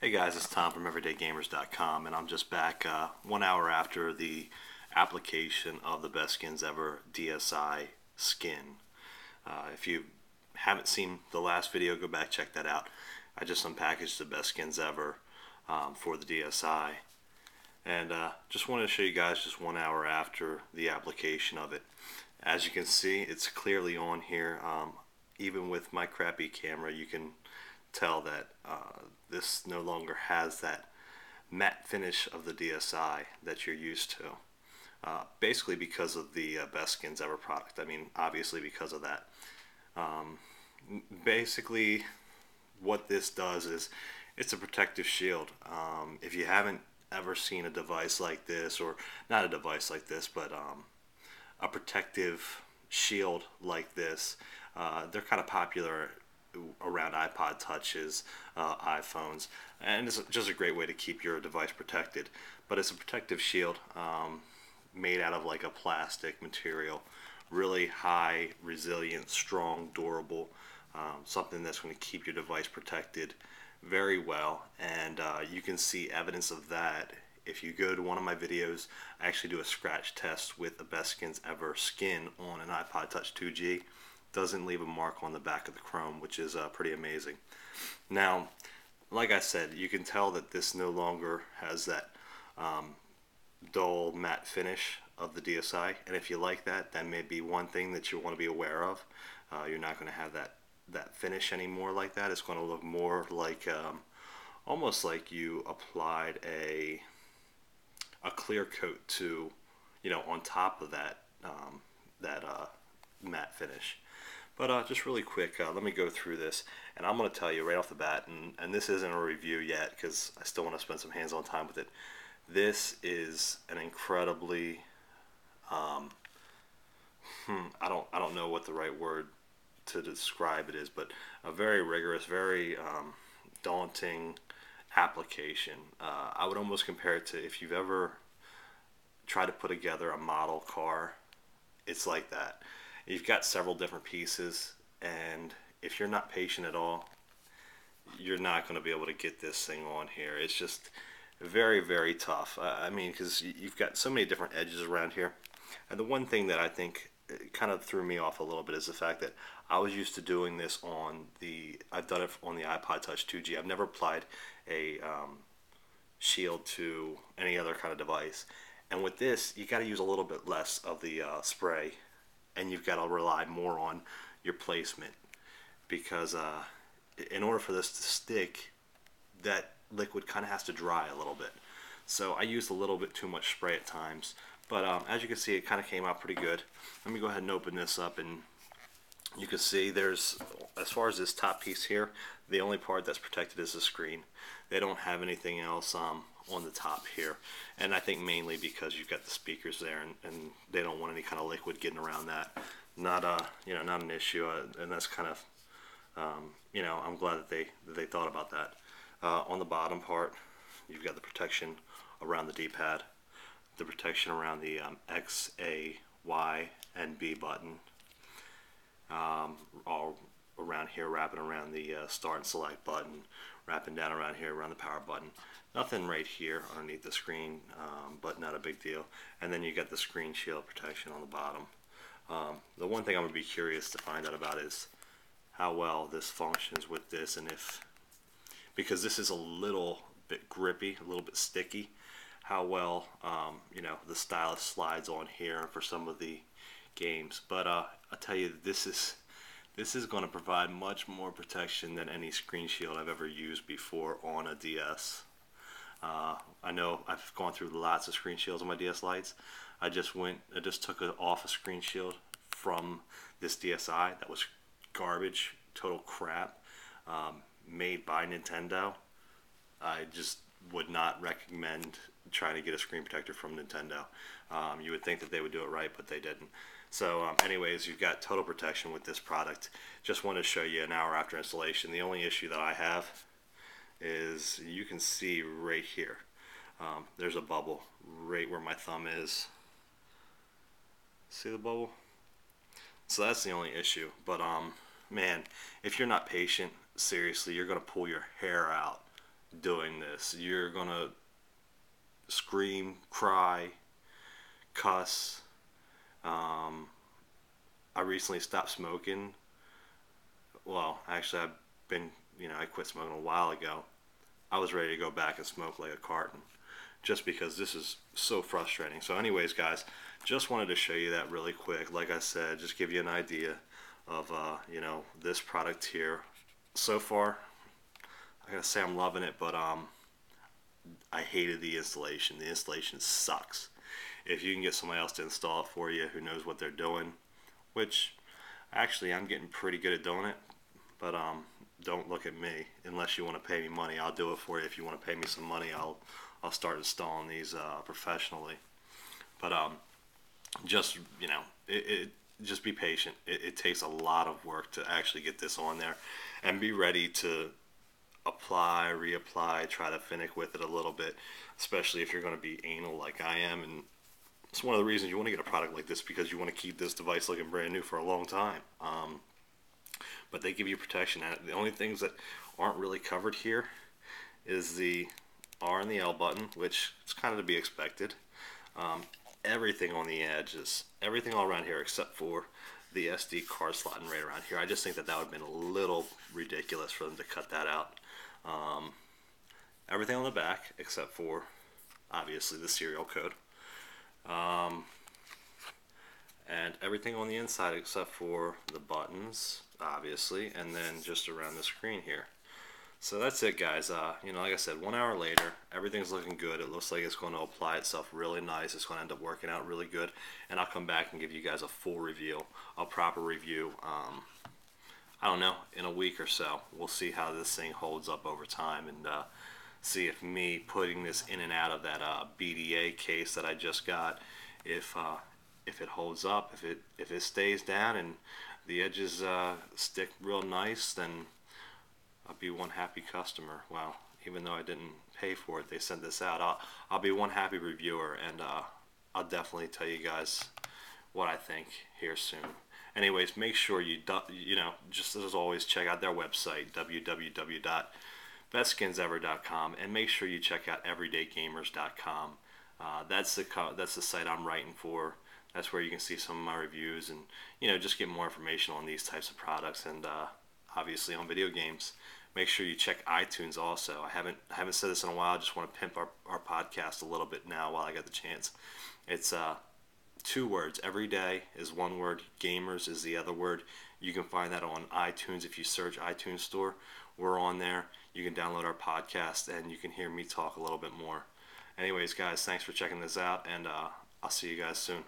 Hey guys, it's Tom from EverydayGamers.com, and I'm just back 1 hour after the application of the BestSkinsEver DSi Skin. If you haven't seen the last video, go back check that out. I just unpackaged the Best Skins Ever for the DSi, and just wanted to show you guys just 1 hour after the application of it. As you can see, it's clearly on here. Even with my crappy camera, you can tell that this no longer has that matte finish of the DSi that you're used to. Basically because of the Best Skins Ever product. I mean, obviously because of that. Basically, what this does is it's a protective shield. If you haven't ever seen a device like this, or not a device like this, but a protective shield like this, they're kind of popular around iPod touches, iPhones, and it's just a great way to keep your device protected. But it's a protective shield made out of like a plastic material, really high, resilient, strong, durable, something that's going to keep your device protected very well. And you can see evidence of that if you go to one of my videos. I actually do a scratch test with the Best Skins Ever Skin on an iPod Touch 2G. Doesn't leave a mark on the back of the chrome, which is pretty amazing. Now, like I said, you can tell that this no longer has that dull matte finish of the DSi, and if you like that, that may be one thing that you want to be aware of. You're not going to have that finish anymore like that. It's going to look more like almost like you applied a clear coat to, on top of that matte finish. But just really quick, let me go through this, and I'm going to tell you right off the bat, and this isn't a review yet because I still want to spend some hands-on time with it. This is an incredibly, I don't know what the right word to describe it is, but a very rigorous, very daunting application. I would almost compare it to if you've ever tried to put together a model car. It's like that. You've got several different pieces, and if you're not patient at all, you're not going to be able to get this thing on here. It's just very, very tough. I mean, because you've got so many different edges around here. And the one thing that I think kind of threw me off a little bit is the fact that I was used to doing this I've done it on the iPod Touch 2G. I've never applied a shield to any other kind of device. And with this, you got to use a little bit less of the spray, and you've got to rely more on your placement, because in order for this to stick, that liquid kind of has to dry a little bit. So I used a little bit too much spray at times, but as you can see, it kind of came out pretty good. Let me go ahead and open this up, and you can see there's, as far as this top piece here, the only part that's protected is the screen. They don't have anything else on the top here, and I think mainly because you've got the speakers there, and they don't want any kind of liquid getting around that. Not not an issue, and that's kind of I'm glad that they thought about that. On the bottom part, you've got the protection around the D-pad, the protection around the X, A, Y, and B button, all around here, wrapping around the start and select button, wrapping down around here around the power button. Nothing right here underneath the screen, but not a big deal. And then you got the screen shield protection on the bottom. The one thing I'm going to be curious to find out about is how well this functions with this, and because this is a little bit grippy, a little bit sticky, how well the stylus slides on here for some of the games. But I'll tell you, this is going to provide much more protection than any screen shield I've ever used before on a DS. I know I've gone through lots of screen shields on my DS Lites. I just took off a screen shield from this DSi that was garbage, total crap, made by Nintendo. I just would not recommend trying to get a screen protector from Nintendo. You would think that they would do it right, but they didn't. So anyways, you've got total protection with this product. Just wanted to show you an hour after installation. The only issue that I have is you can see right here, there's a bubble right where my thumb is. See the bubble? So that's the only issue. But man, if you're not patient, seriously, you're going to pull your hair out doing this. You're gonna scream, cry, cuss. Um, I recently stopped smoking. Well, actually, I've been, I quit smoking a while ago. I was ready to go back and smoke like a carton just because this is so frustrating. So, anyways, guys, just wanted to show you that really quick. Like I said, just give you an idea of, this product here. So far, I gotta say I'm loving it, but I hated the installation. The installation sucks. If you can get somebody else to install it for you who knows what they're doing, which actually I'm getting pretty good at doing it, but don't look at me unless you want to pay me money. I'll do it for you. If you want to pay me some money, I'll start installing these professionally. But just just be patient. It takes a lot of work to actually get this on there, and be ready to apply, reapply, try to finick with it a little bit, especially if you're going to be anal like I am. And it's one of the reasons you want to get a product like this, because you want to keep this device looking brand new for a long time. But they give you protection. The only things that aren't really covered here is the R and the L button, which is kind of to be expected. Everything on the edges, everything all around here except for the SD card slotting right around here. I just think that would have been a little ridiculous for them to cut that out. Everything on the back except for obviously the serial code. And everything on the inside except for the buttons, obviously, and then just around the screen here. So that's it, guys. Like I said, 1 hour later, everything's looking good. It looks like it's going to apply itself really nice. It's going to end up working out really good, and I'll come back and give you guys a full review, a proper review. I don't know, in a week or so. We'll see how this thing holds up over time, and see if me putting this in and out of that BDA case that I just got, if it holds up, if it stays down and the edges stick real nice, then I'll be one happy customer. Well, even though I didn't pay for it, they sent this out. I'll be one happy reviewer, and I'll definitely tell you guys what I think here soon. Anyways, make sure just as always, check out their website, www.BestSkinsEver.com, and make sure you check out everydaygamers.com. That's the site I'm writing for. That's where you can see some of my reviews and just get more information on these types of products, and obviously on video games. Make sure you check iTunes also. I haven't said this in a while. I just want to pimp our podcast a little bit now while I got the chance. It's 2 words. Every day is 1 word. Gamers is the other word. You can find that on iTunes if you search iTunes Store. We're on there. You can download our podcast and you can hear me talk a little bit more. Anyways, guys, thanks for checking this out, and I'll see you guys soon.